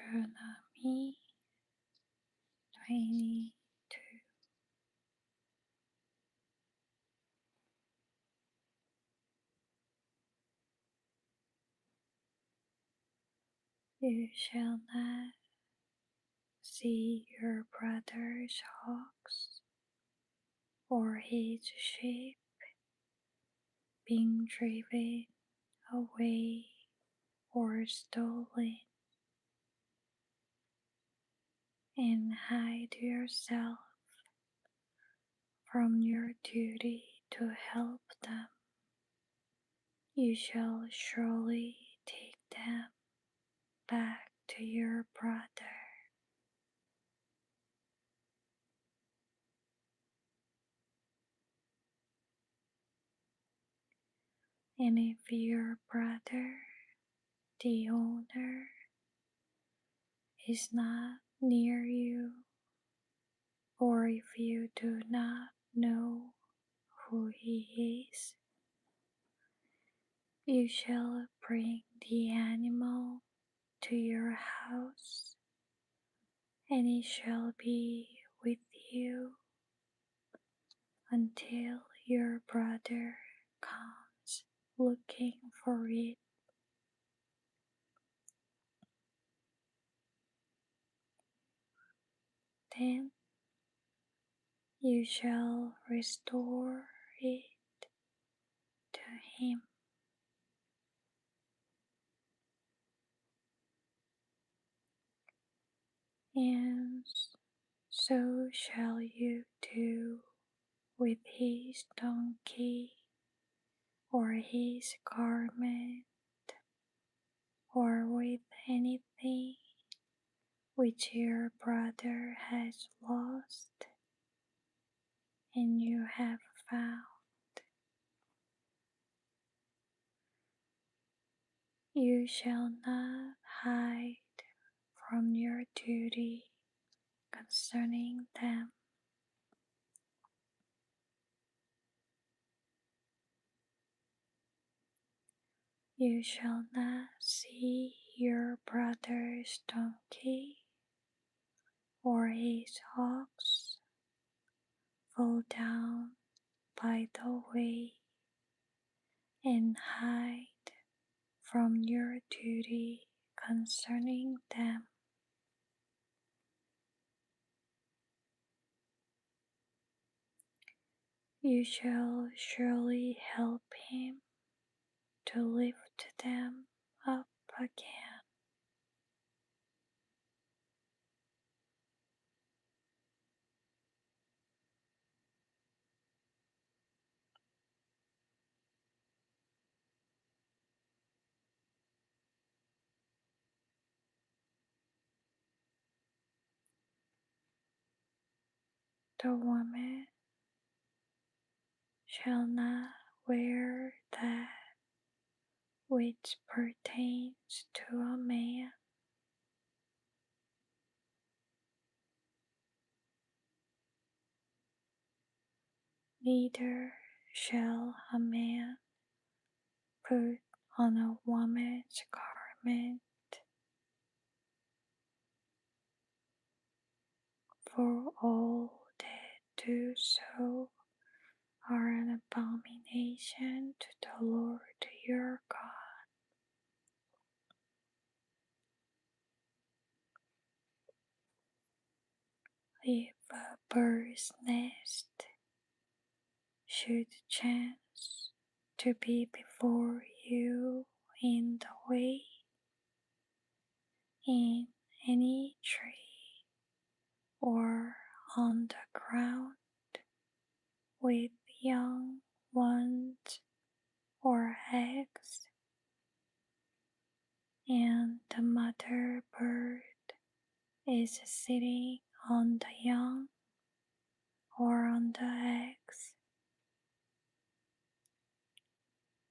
Deuteronomy 22. You shall not see your brother's ox or his sheep being driven away or stolen, and hide yourself from your duty to help them. You shall surely take them back to your brother. And if your brother, the owner, is not near you, or if you do not know who he is, you shall bring the animal to your house, and it shall be with you until your brother comes looking for it. Then you shall restore it to him, and so shall you do with his donkey or his garment or with anything which your brother has lost and you have found. You shall not hide from your duty concerning them. You shall not see your brother's donkey or his ox fall down by the way and hide from your duty concerning them. You shall surely help him to lift them up again. The woman shall not wear that which pertains to a man, neither shall a man put on a woman's garment, for all that do so are an abomination to the Lord your God. If a bird's nest should chance to be before you in the way, in any tree or on the ground, with young ones or eggs, and the mother bird is sitting on the young or on the eggs,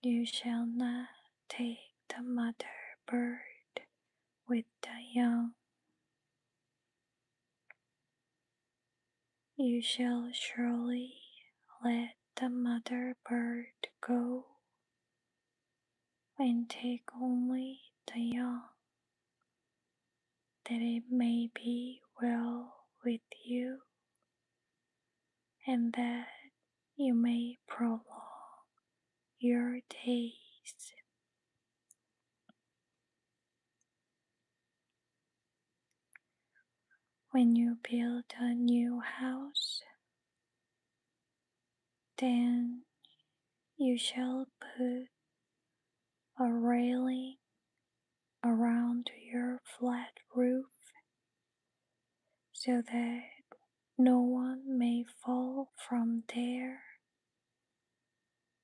you shall not take the mother bird with the young. You shall surely let the mother bird go and take only the young. that it may be well with you, and that you may prolong your days. When you build a new house, then you shall put a railing around your flat roof so that no one may fall from there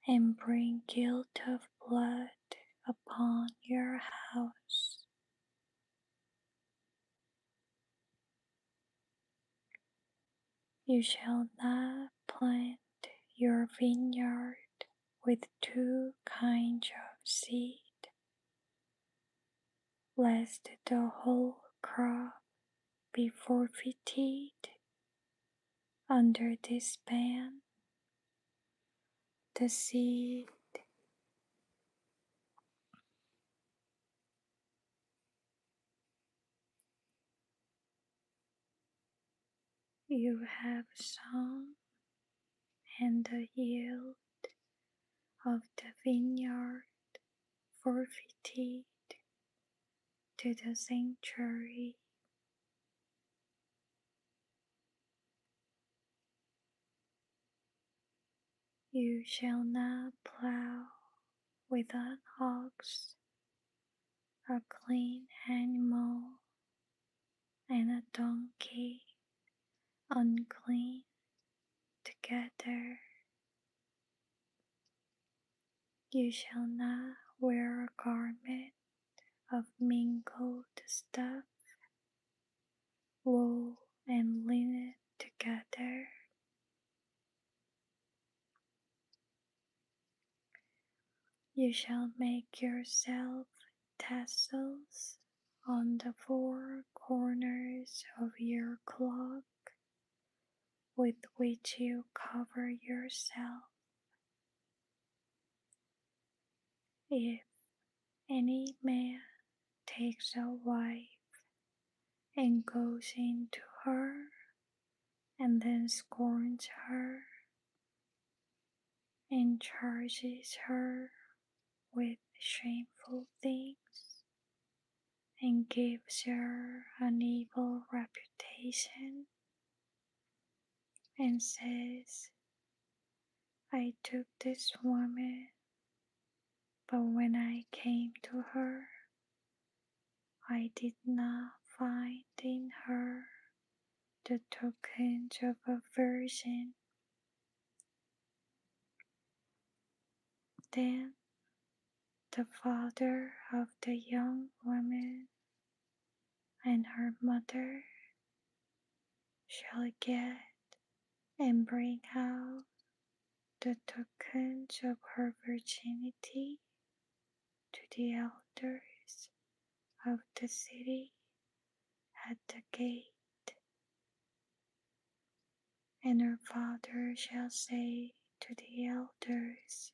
and bring guilt of blood upon your house. You shall not plant your vineyard with two kinds of seed, lest the whole crop be forfeited under this ban. The seed you have sown and the yield of the vineyard forfeited to the sanctuary. You shall not plow with an ox, a clean animal, and a donkey unclean together. You shall not wear a garment of mingled stuff, wool and linen together. You shall make yourself tassels on the four corners of your cloak with which you cover yourself. If any man takes a wife and goes into her and then scorns her and charges her with shameful things and gives her an evil reputation and says, I took this woman, but when I came to her, I did not find in her the tokens of a virgin. Then the father of the young woman and her mother shall get and bring out the tokens of her virginity to the elders of the city at the gate. And her father shall say to the elders,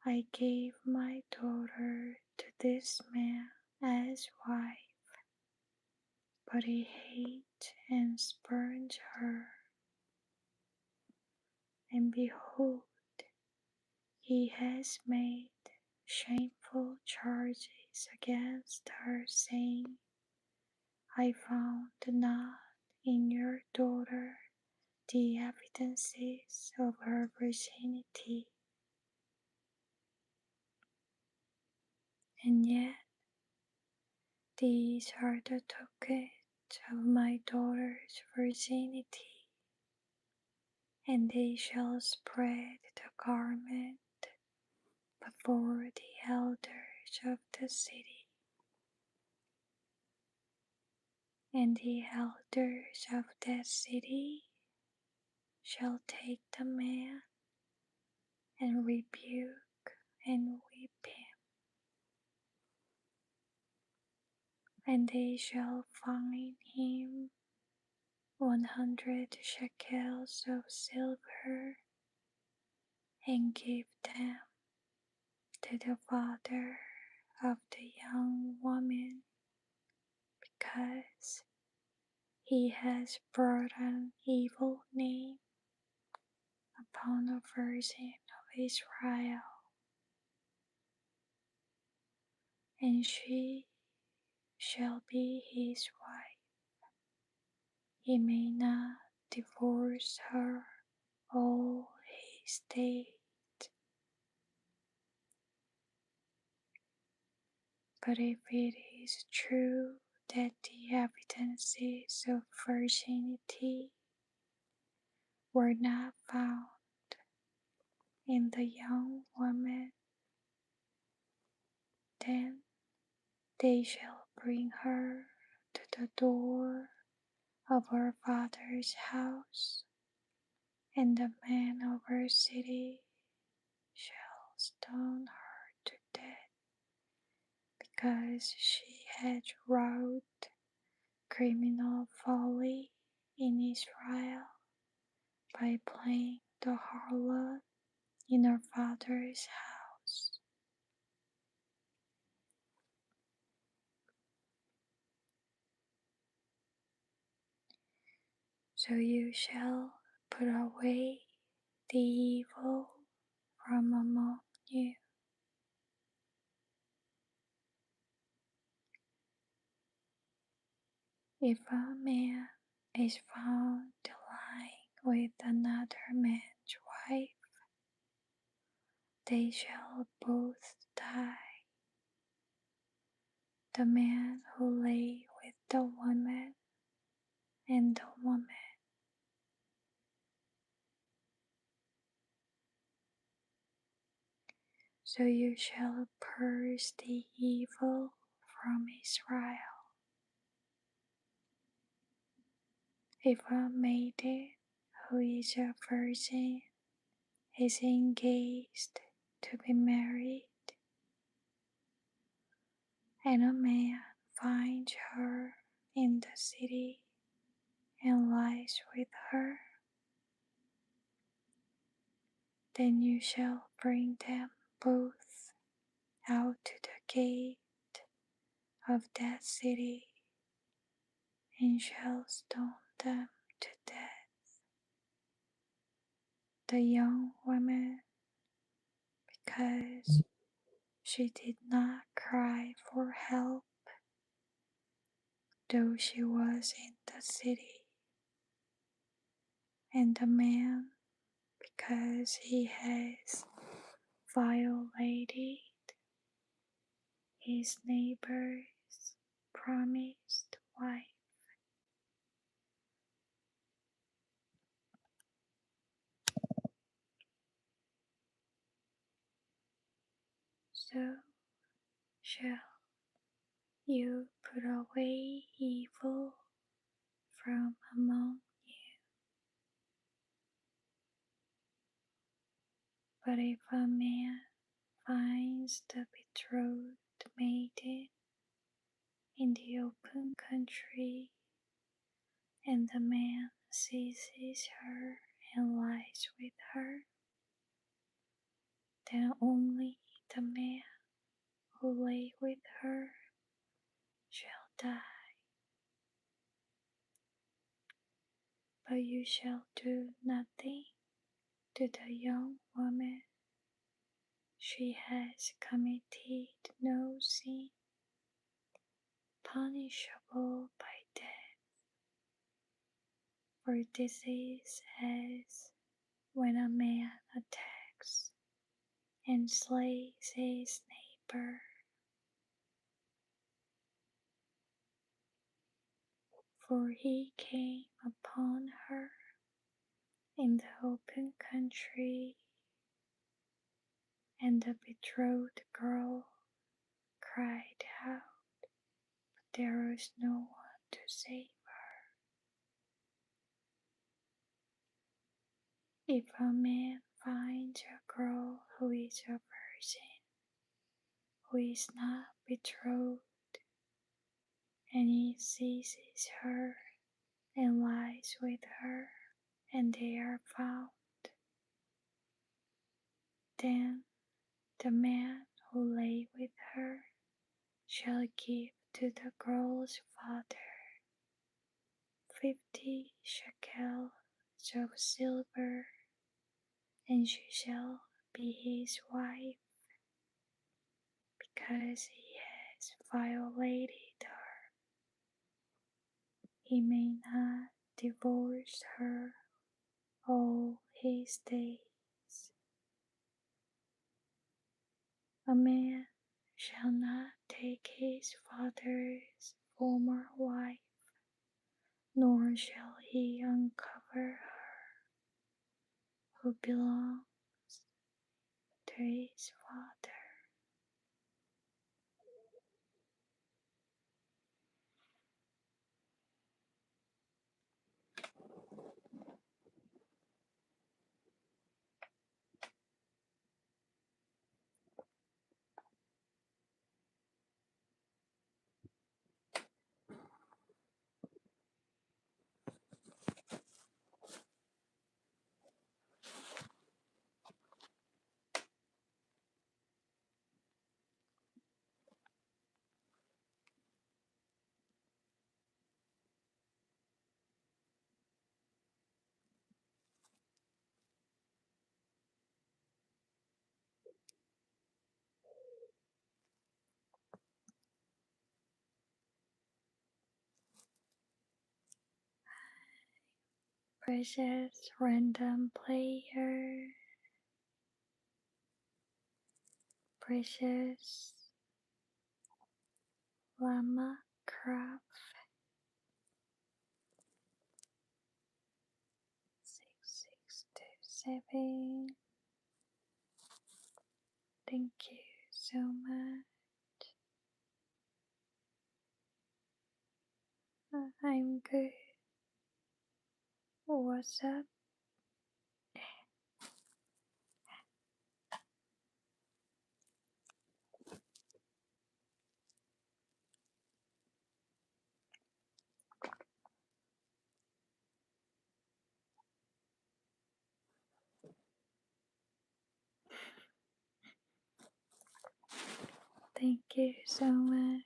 I gave my daughter to this man as wife, but he hates and spurns her. And behold, he has made shameful charges against her, saying, I found not in your daughter the evidences of her virginity, and yet these are the tokens of my daughter's virginity, and they shall spread the garment before the elders of the city. And the elders of that city shall take the man and rebuke and whip him, and they shall fine him 100 shekels of silver, and give them to the father of the young woman, because he has brought an evil name upon the virgin of Israel, and she shall be his wife. He may not divorce her all his days. But if it is true that the evidences of virginity were not found in the young woman, then they shall bring her to the door of her father's house, and the men of her city shall stone her to death, because she had wrought criminal folly in Israel by playing the harlot in her father's house. So you shall put away the evil from among you. If a man is found lying with another man's wife, they shall both die. The man who lay with the woman and the woman. So you shall purge the evil from Israel. If a maiden who is a virgin is engaged to be married, and a man finds her in the city and lies with her, then you shall bring them both out to the gate of that city and shall stone them to death. The young woman, because she did not cry for help, though she was in the city, and the man, because he has violated his neighbor's promised wife. So shall you put away evil from among you. But if a man finds the betrothed maiden in the open country, and the man seizes her and lies with her, then only the man who lay with her shall die. But you shall do nothing to the young woman. She has committed no sin punishable by death, for this is as when a man attacks and slays his neighbor. For he came upon her in the open country, and the betrothed girl cried out, but there was no one to save her. If a man finds a girl who is a virgin, who is not betrothed, and he seizes her and lies with her, and they are found, then the man who lay with her shall give to the girl's father 50 shekels of silver, and she shall be his wife, because he has violated her. He may not divorce her all his days. A man shall not take his father's former wife, nor shall he uncover her who belongs to his father. Precious random player, precious llama crab 6627. Thank you so much. I'm good. What's up? Thank you so much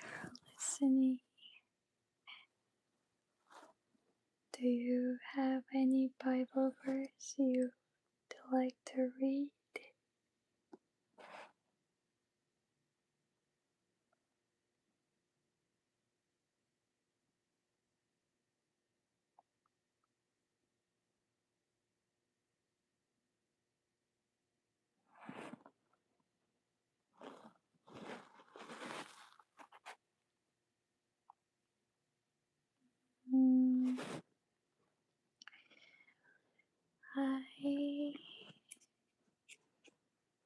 for listening. Do you have any Bible verse you'd like to read? Mm, I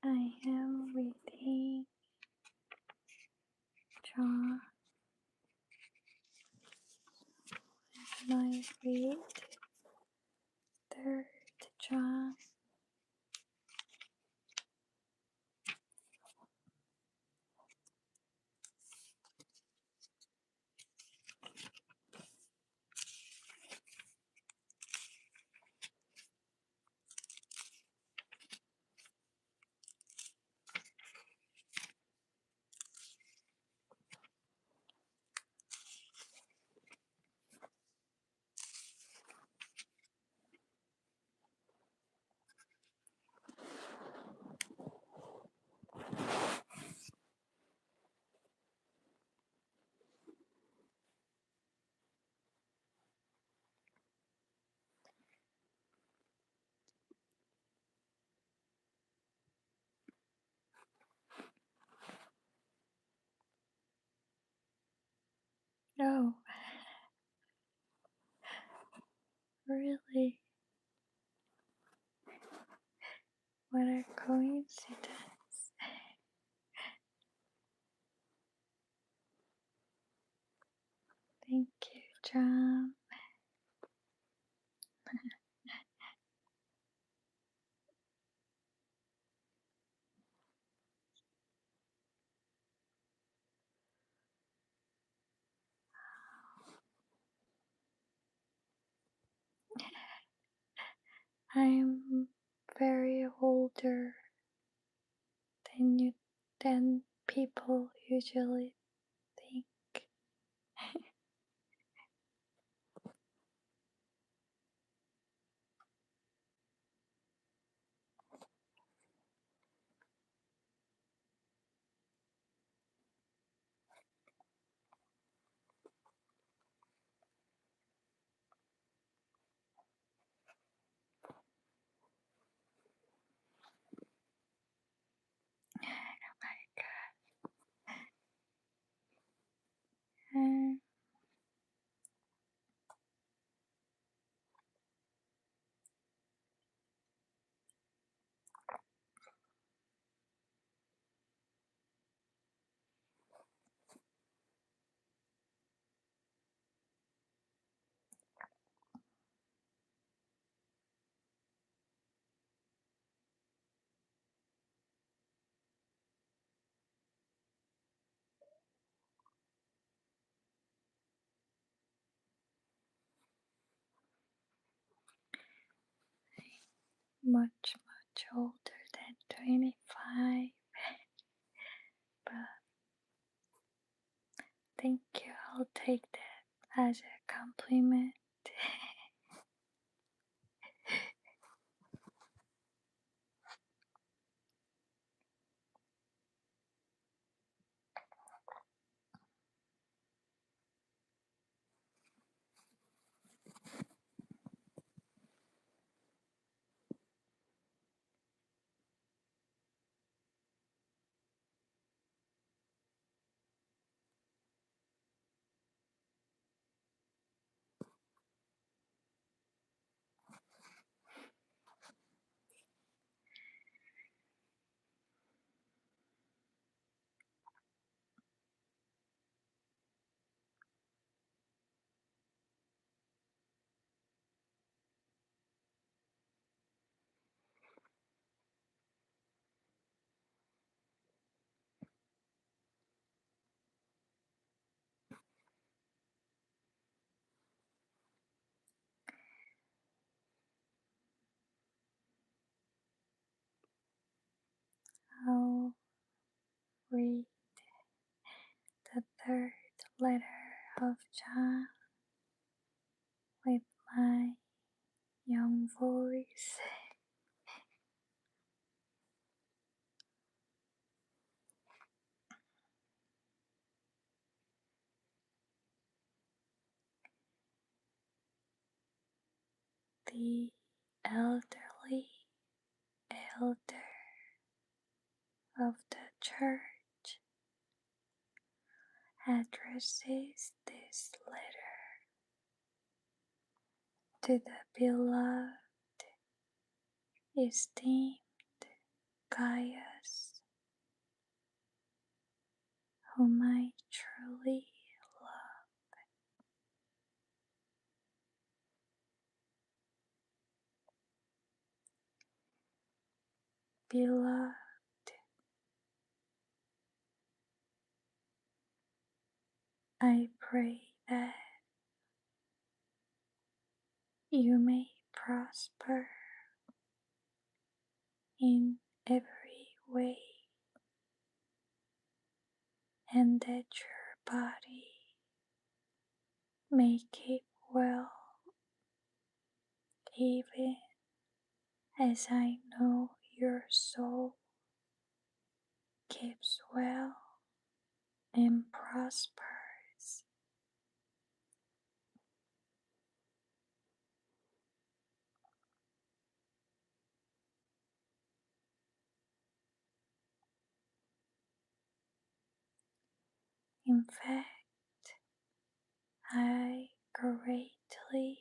I am reading John. I read 3rd John. Oh, really? What a coincidence. Thank you, John. I'm very older than people usually think. much older than 25, but thank you. I'll take that as a compliment. I'll read the third letter of John with my young voice. The elderly elder of the church addresses this letter to the beloved, esteemed Gaius, whom I truly love. Beloved, I pray that you may prosper in every way, and that your body may keep well, even as I know your soul keeps well and prospers. In fact, I greatly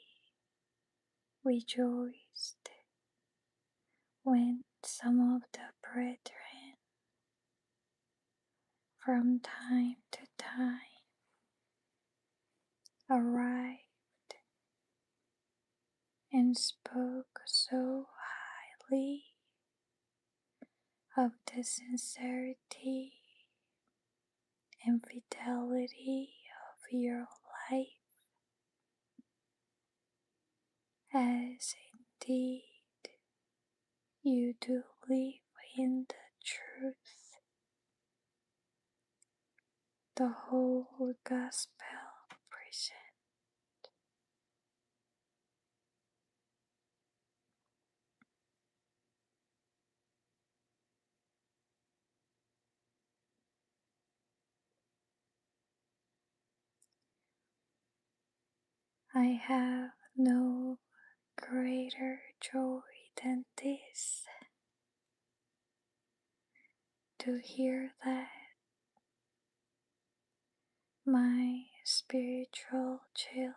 rejoiced when some of the brethren from time to time arrived and spoke so highly of the sincerity and fidelity of your life, as indeed you do live in the truth, the whole gospel present. I have no greater joy than this, to hear that my spiritual children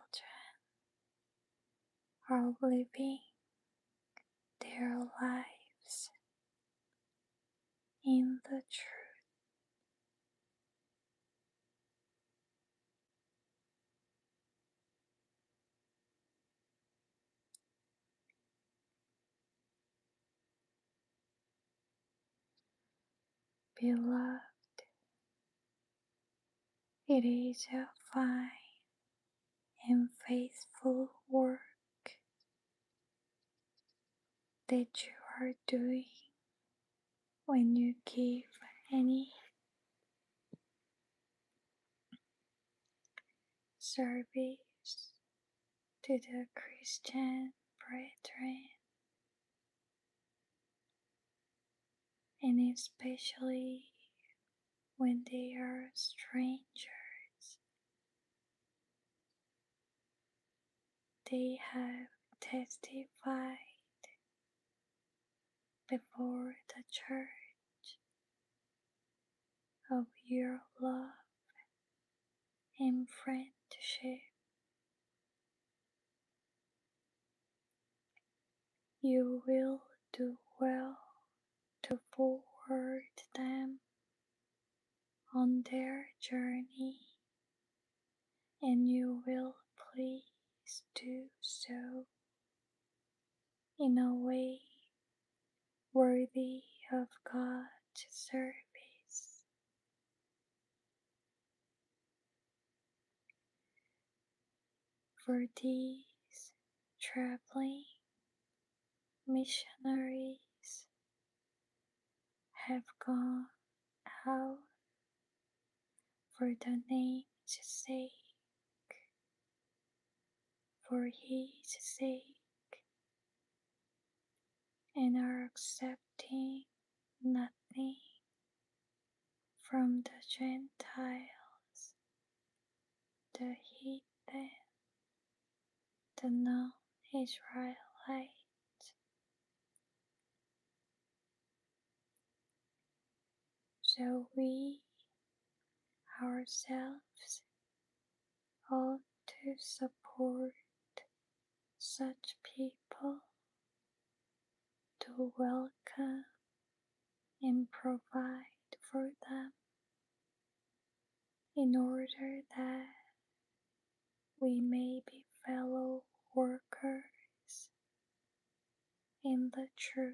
are living their lives in the truth. Beloved, it is a fine and faithful work that you are doing when you give any service to the Christian brethren, and especially when they are strangers. They have testified before the church of your love and friendship. You will do well to forward them on their journey, and you will please do so in a way worthy of God's service. For these traveling missionaries have gone out for the name's sake, for his sake, and are accepting nothing from the Gentiles, the heathen, the non-Israelites. So we ourselves ought to support such people, to welcome and provide for them, in order that we may be fellow workers in the truth,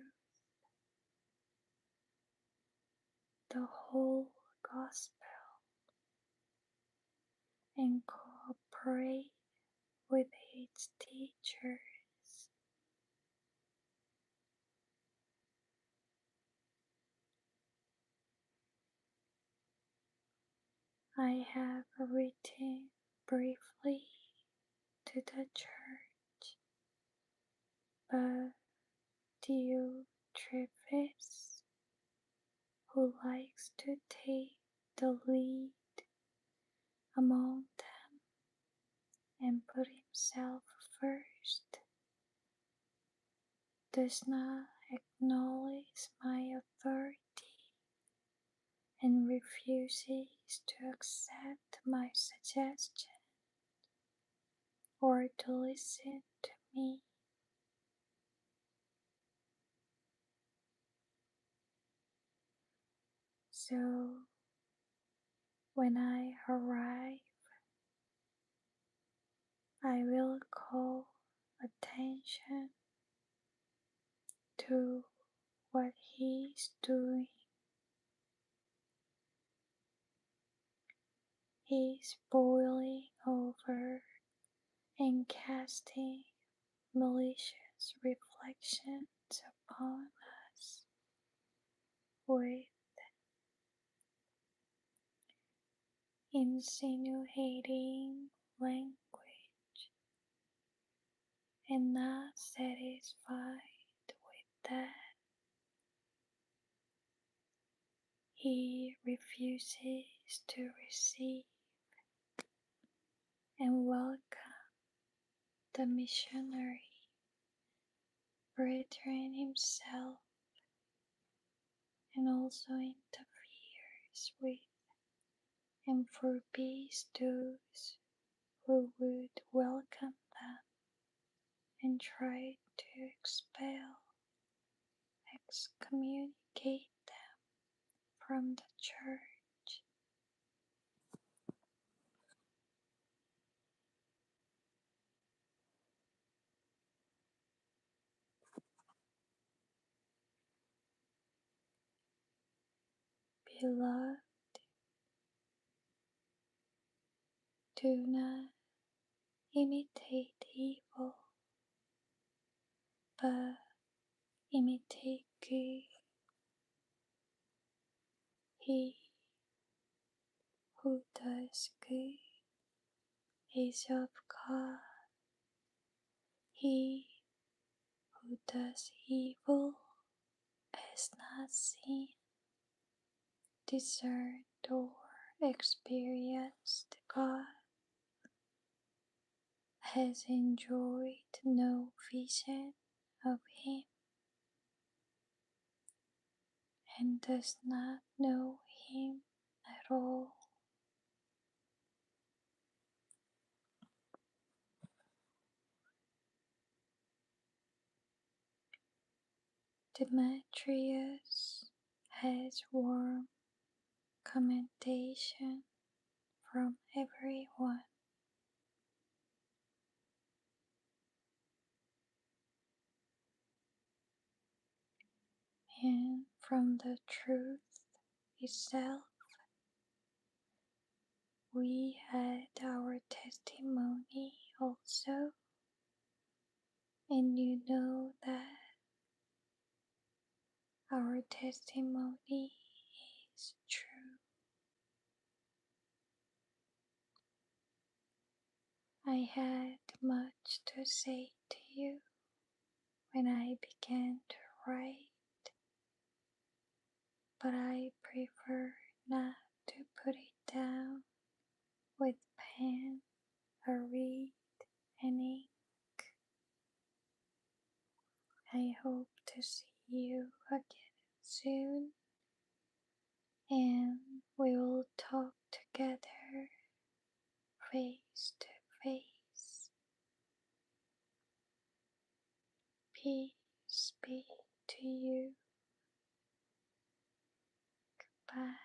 the whole gospel, and cooperate with its teachers. I have written briefly to the church, but Diotrephes, who likes to take the lead among them and put himself first, does not acknowledge my authority and refuses to accept my suggestion or to listen to me. So when I arrive, I will call attention to what he is doing. He is boiling over and casting malicious reflections upon us with insinuating language, and not satisfied with that, he refuses to receive and welcome the missionary brethren himself, and also interferes with and forbids those who would welcome them, and try to excommunicate them from the church. Beloved, do not imitate evil, but imitate good. He who does good is of God. He who does evil has not seen, discerned, or experienced God, has enjoyed no vision of Him, and does not know Him at all. Demetrius has warm commendation from everyone, and from the truth itself we had our testimony also, and you know that our testimony is true. I had much to say to you when I began to write, but I prefer not to put it down with pen or reed and ink. I hope to see you again soon, and we will talk together face to face. Peace be to you. Bye.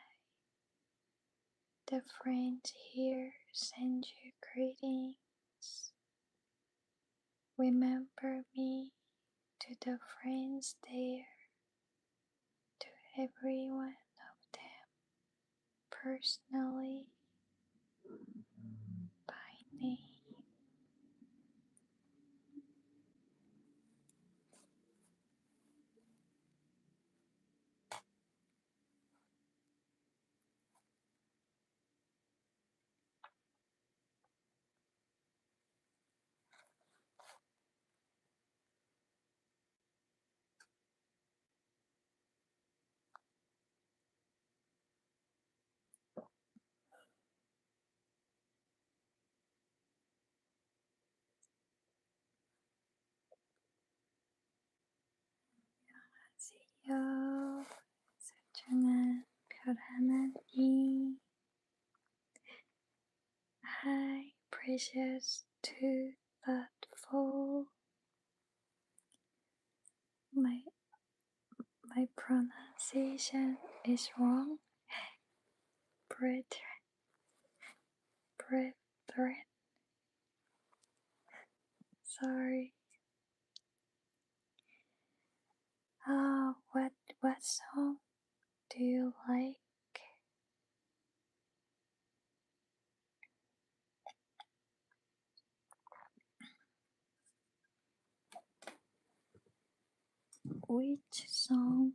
The friends here send you greetings. Remember me to the friends there, to every one of them personally by name. 안녕하세요. 소중한 별 하나님. Hi, precious to thoughtful. My pronunciation is wrong. Brethren. Sorry. What song do you like? Which song?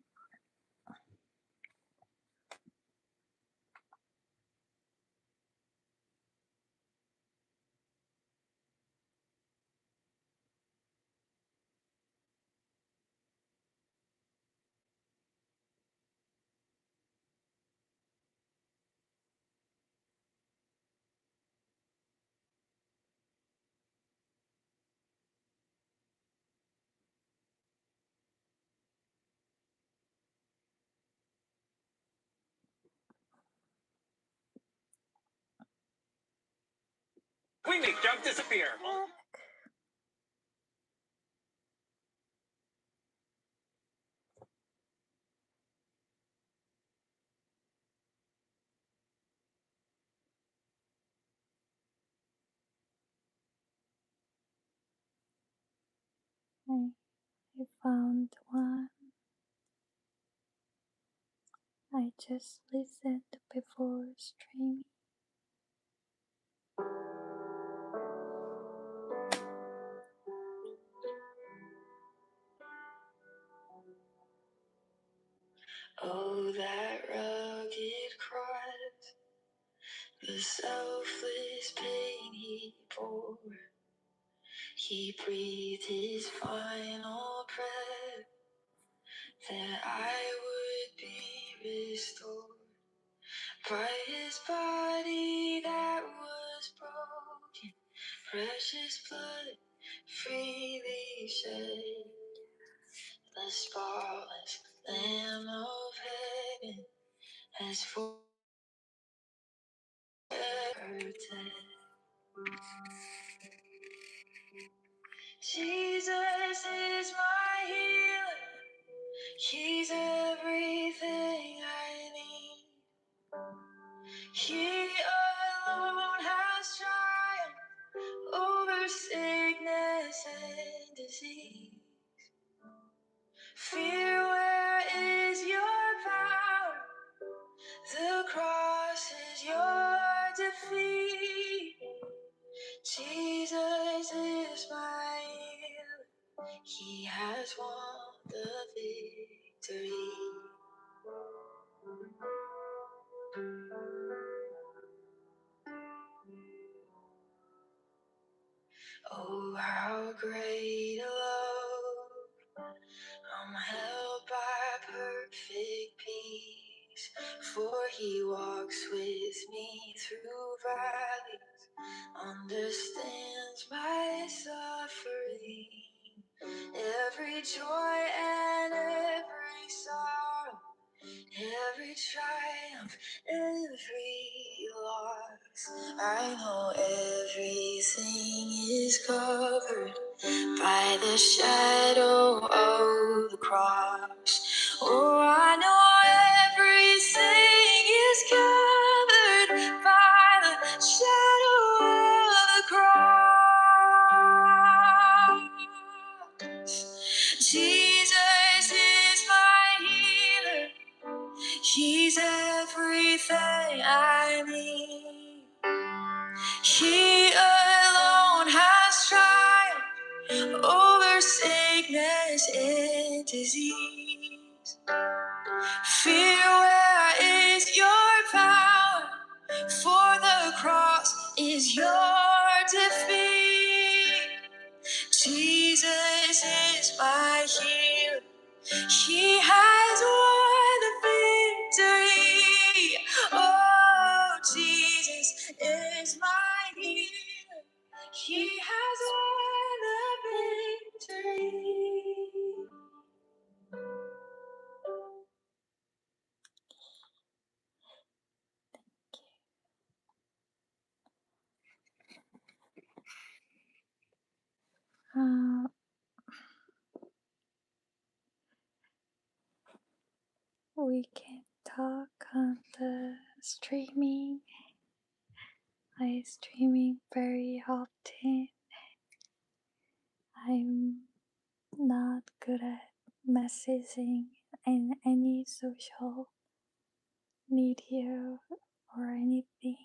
We make junk disappear. I found one. I just listened before streaming. Oh, that rugged cross, the selfless pain he bore. He breathed his final breath that I would be restored by his body that was broken, precious blood freely shed. The spotless Lamb of heaven has forever dead. Jesus is my healer. He's everything I need. He alone has triumphed over sickness and disease. Fear, where is your power? The cross is your defeat. Jesus is my healer. He has won the victory. Oh, how great a love! I'm held by perfect peace, for he walks with me through valleys, understands my suffering, every joy and every sorrow, every triumph, every loss. I know everything is covered by the shadow of the cross. Oh, I know everything is covered by the shadow of the cross. Jesus is my healer. He's everything I need. He alone has triumphed over sickness and disease. Fear, where is your power? For the cross is your defeat. Jesus is my healer. He has won the victory. Oh, Jesus is my healer. He has won the victory. We can talk on the streaming. I streaming very often. I'm not good at messaging in any social media or anything.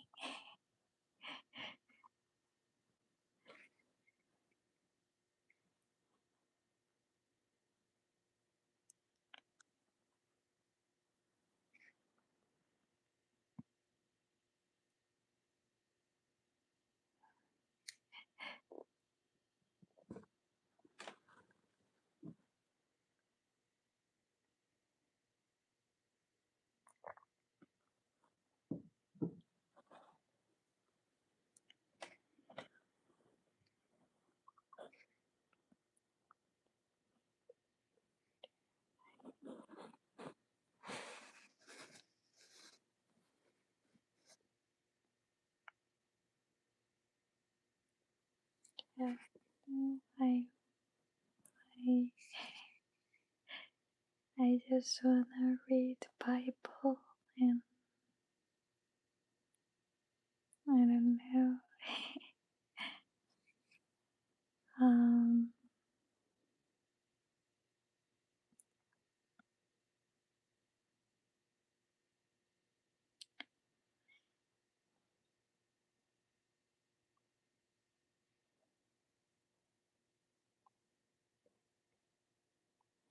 Yeah, I, I, I just wanna read the Bible and I don't know. Um,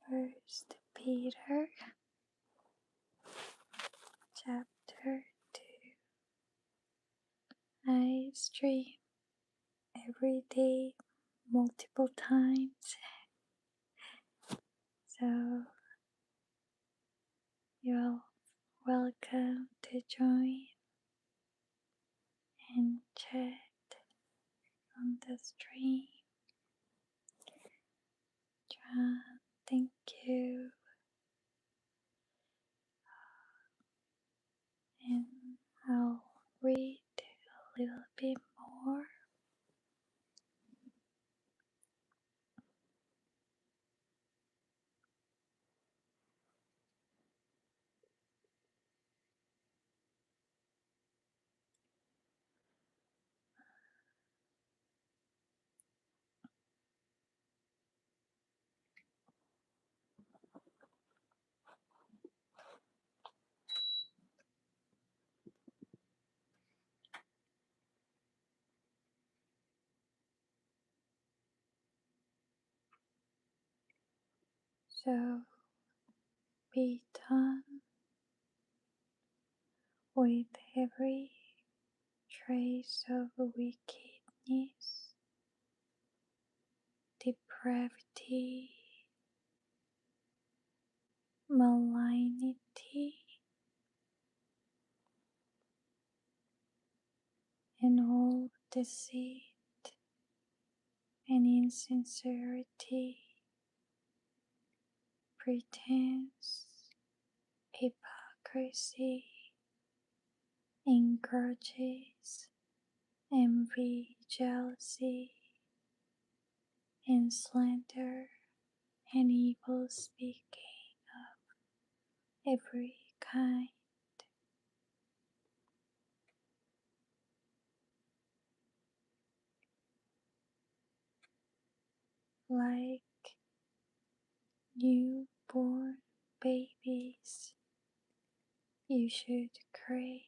First Peter Chapter 2. I stream every day multiple times, so you're welcome to join and chat on the stream. John, thank you. And I'll read a little bit more. So be done with every trace of wickedness, depravity, malignity, and all deceit and insincerity, pretense, hypocrisy, and grudges, envy, jealousy, and slander, and evil speaking of every kind. Like newborn babies, you should crave,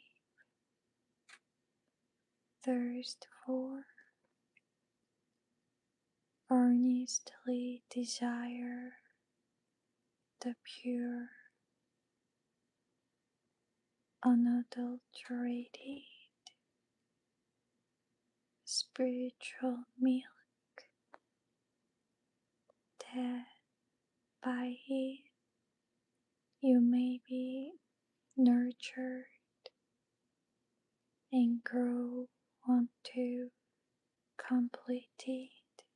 thirst for, earnestly desire the pure, unadulterated spiritual milk, that by it you may be nurtured and grow unto completed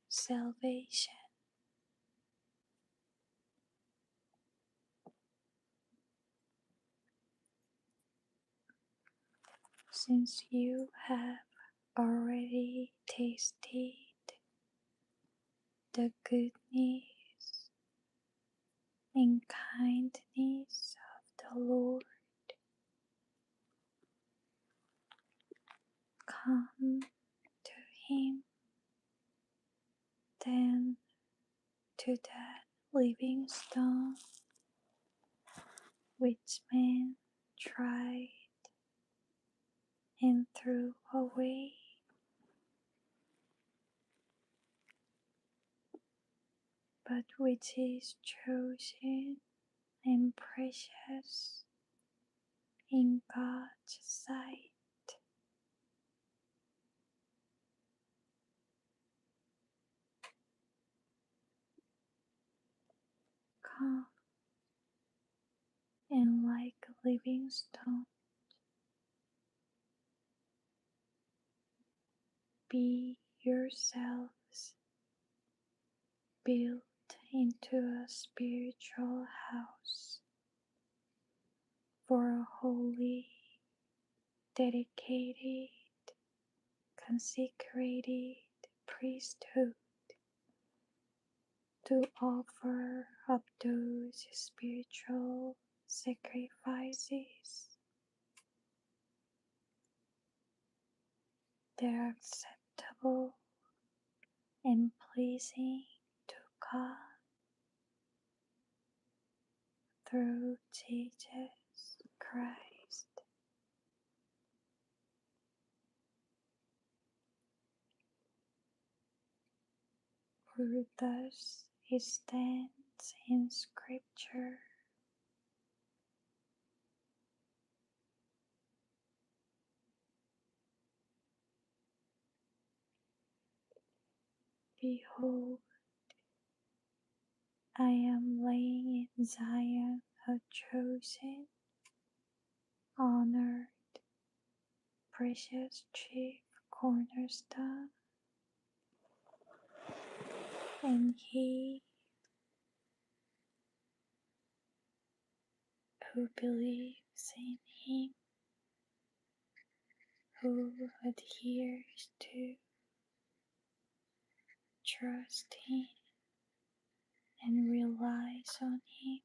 salvation. Since you have already tasted the goodness and kindness of the Lord, come to Him then, to that living stone which men tried and threw away, but which is chosen and precious in God's sight. Come and like a living stone, be yourselves built into a spiritual house for a holy, dedicated, consecrated priesthood, to offer up those spiritual sacrifices that are acceptable and pleasing to God through Jesus Christ. For thus it stands in Scripture, Behold, I am laying in Zion a chosen, honored, precious chief cornerstone, and he who believes in him, who adheres to, trust him, and relies on him,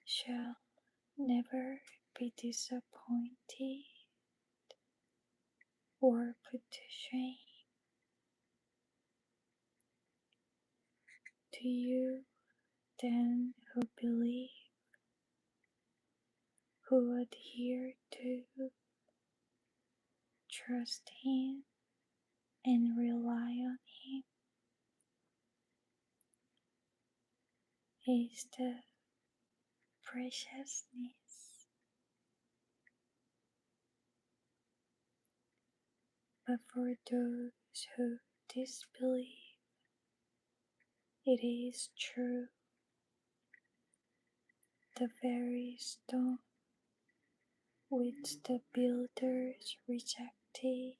shall never be disappointed or put to shame. To you then who believe, who adhere to, trust him, and rely on him, is the preciousness. But for those who disbelieve, it is true, the very stone which the builders rejected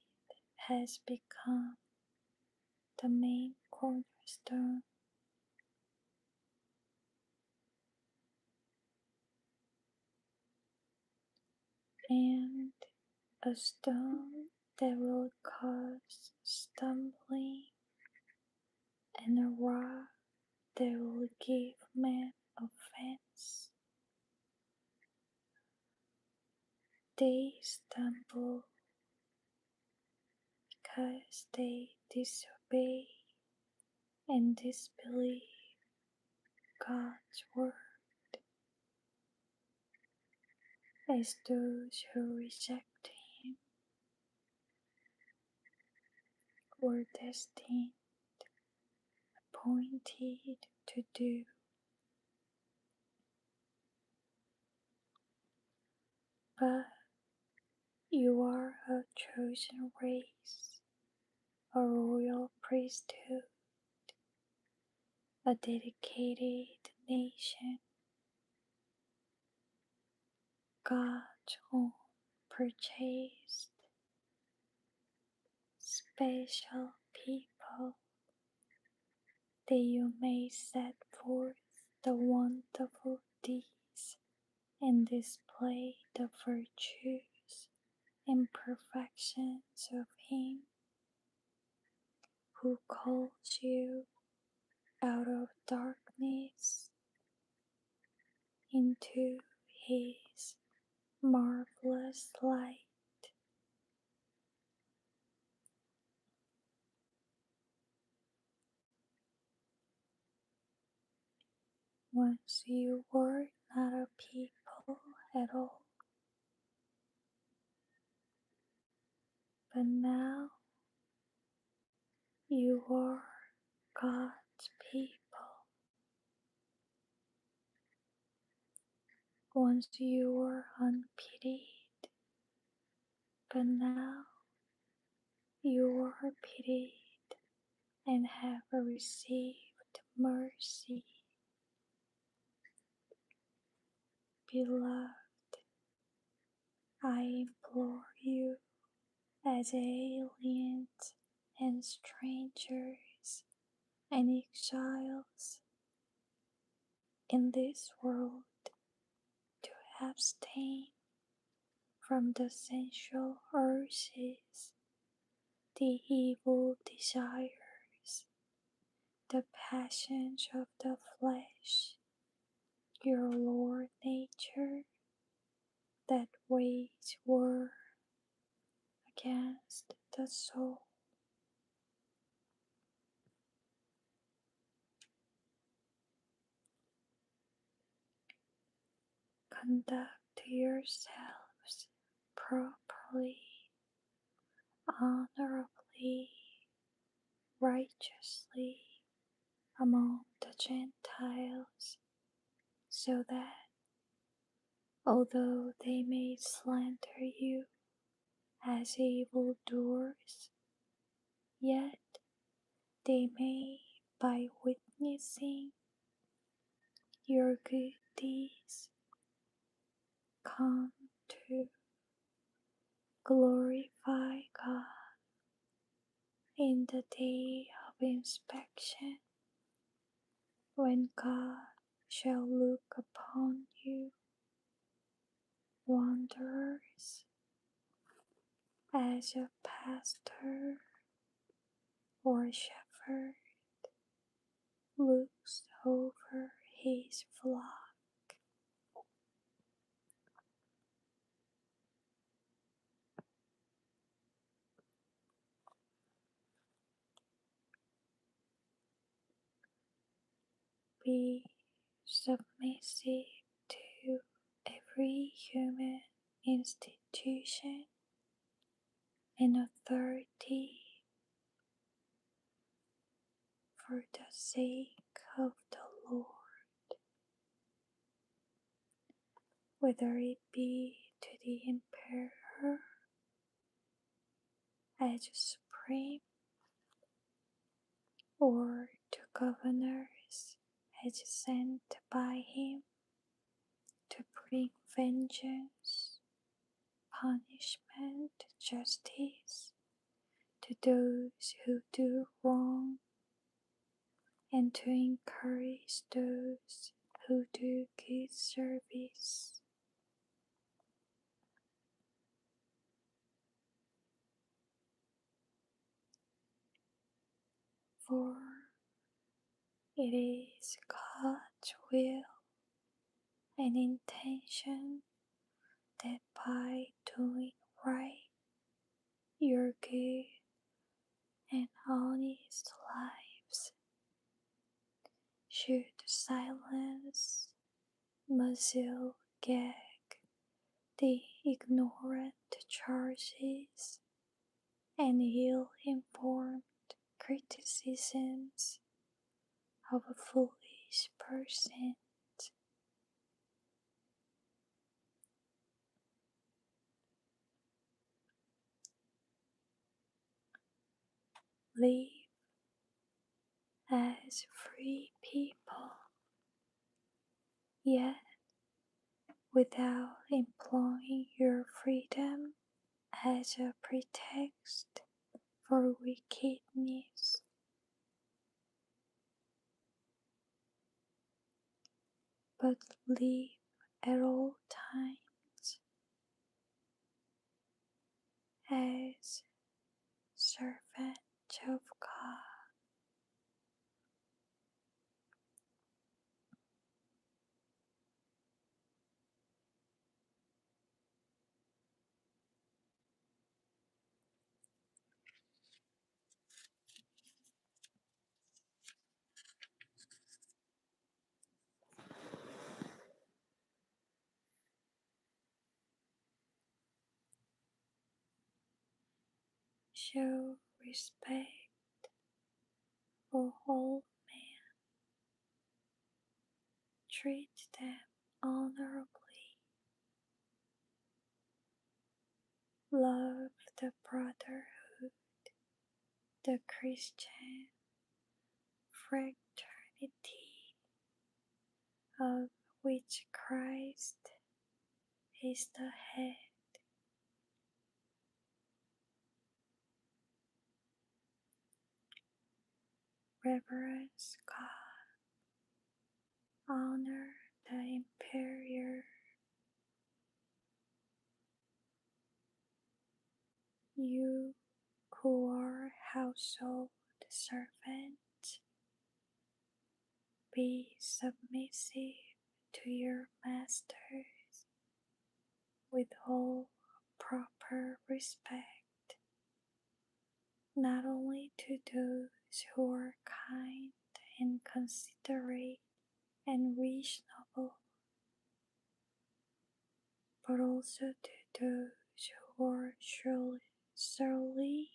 has become the main cornerstone. And a stone that will cause stumbling, and a rock that will give men offense. They stumble because they disobey and disbelieve God's word, as those who reject him were destined, appointed to do. But you are a chosen race, a royal priesthood, a dedicated nation, God's own purchased, special people, that you may set forth the wonderful deeds and display the virtues and perfections of him who calls you out of darkness into his marvelous light. Once you were not a people at all, but now you are God's people. Once you were unpitied, but now you are pitied and have received mercy. Beloved, I implore you as aliens and strangers and exiles in this world to abstain from the sensual urges, the evil desires, the passions of the flesh, your lower nature that wage war against the soul. Conduct yourselves properly, honorably, righteously among the Gentiles, so that, although they may slander you as evildoers, yet they may, by witnessing your good deeds, come to glorify God in the day of inspection, when God shall look upon you, wanderers, as a pastor or shepherd looks over his flock. Be submissive to every human institution and authority for the sake of the Lord, whether it be to the emperor as supreme or to governors as sent by him to bring vengeance, punishment, justice to those who do wrong, and to encourage those who do good service. For it is God's will and intention that by doing right, your good and honest lives should silence, muzzle, gag the ignorant charges and ill-informed criticisms of a foolish person. Live as free people, yet without employing your freedom as a pretext for wickedness, but live at all times as servants of God. Show respect for all men, treat them honorably, love the brotherhood, the Christian fraternity of which Christ is the head. Reverence God, honor the emperor. You who are household servants, be submissive to your masters with all proper respect, not only to those who are kind and considerate and reasonable, but also to those who are surly,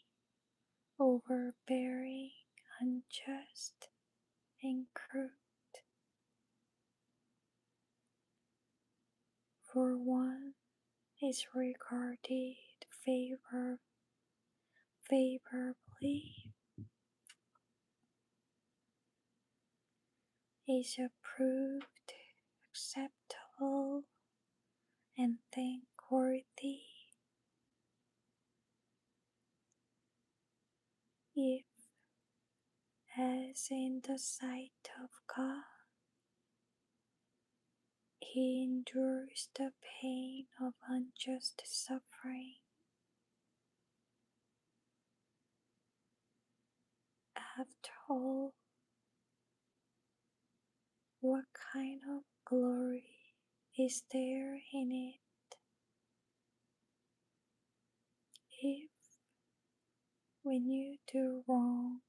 overbearing, unjust, and cruel. For one is regarded favorably is approved, acceptable, and thankworthy if, as in the sight of God, he endures the pain of unjust suffering. After all, what kind of glory is there in it if, when you do wrong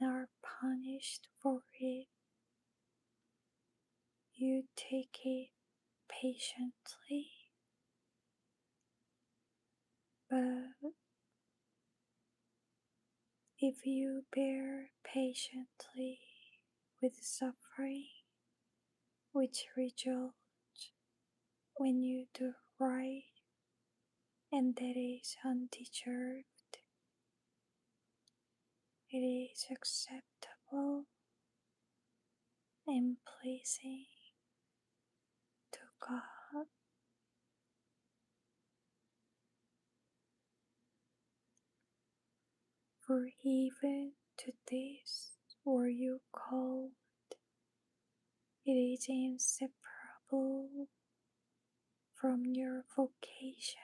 and are punished for it, you take it patiently? But if you bear patiently with suffering, which results when you do right, and that is undeserved, it is acceptable and pleasing to God. For even to this were you called, it is inseparable from your vocation.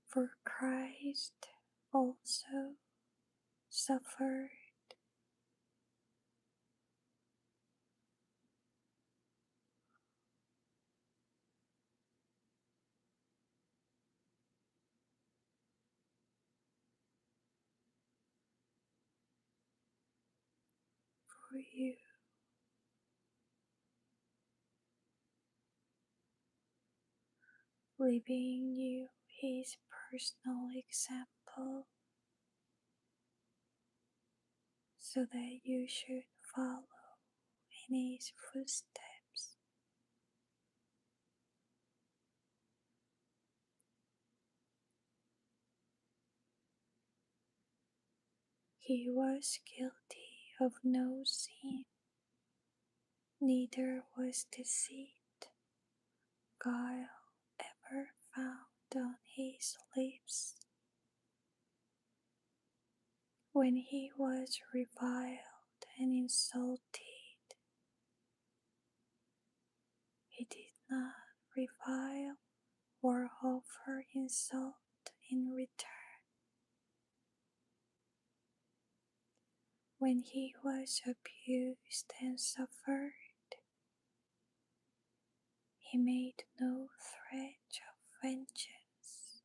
For Christ also suffered for you, leaving you his personal example, so that you should follow in his footsteps. He was guilty of no sin, neither was deceit, guile ever found on his lips. When he was reviled and insulted, he did not revile or offer insult in return. When he was abused and suffered, he made no threat of vengeance,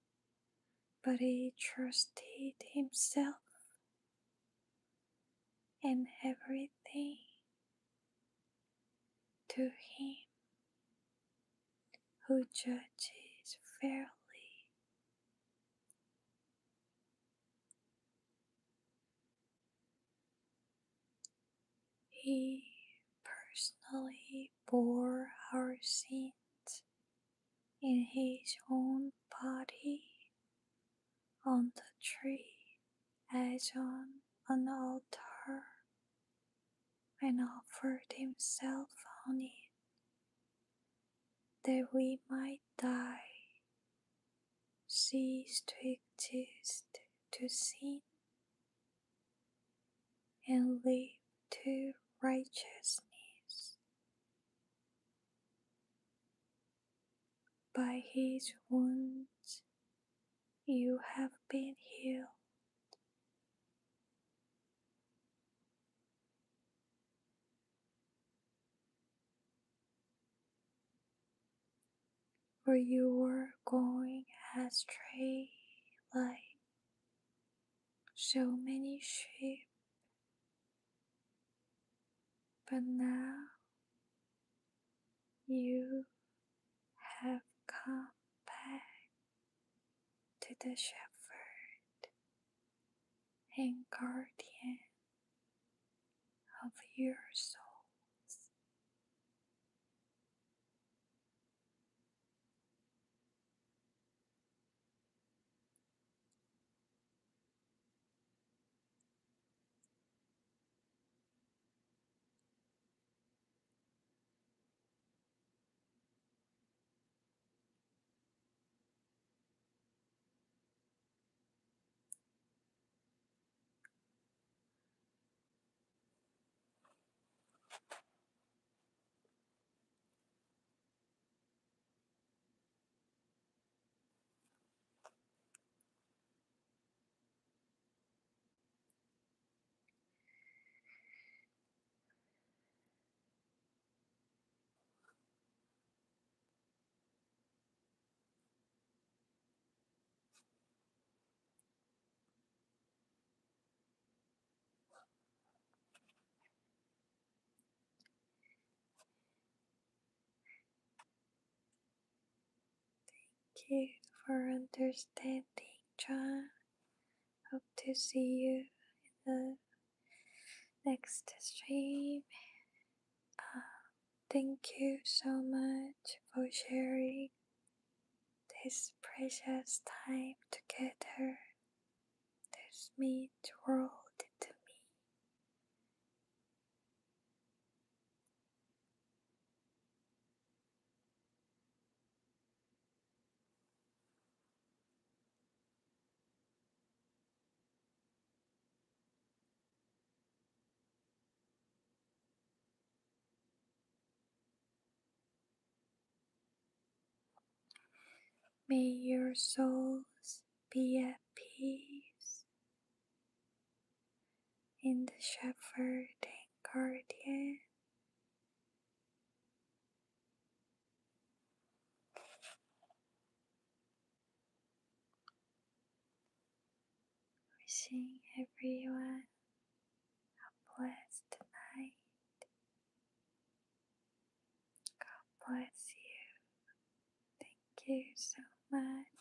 but he trusted himself and everything to him who judges fairly. He personally bore our sins in his own body on the tree as on an altar, and offered himself on it that we might die, cease to exist to sin, and live to righteousness. By his wounds you have been healed, for you were going astray like so many sheep, but now you have come back to the shepherd and guardian of your souls. Thank you for understanding, John. Hope to see you in the next stream. Thank you so much for sharing this precious time together. This means world to me. May your souls be at peace in the Shepherd and Guardian. Wishing everyone a blessed night. God bless you. Thank you so much.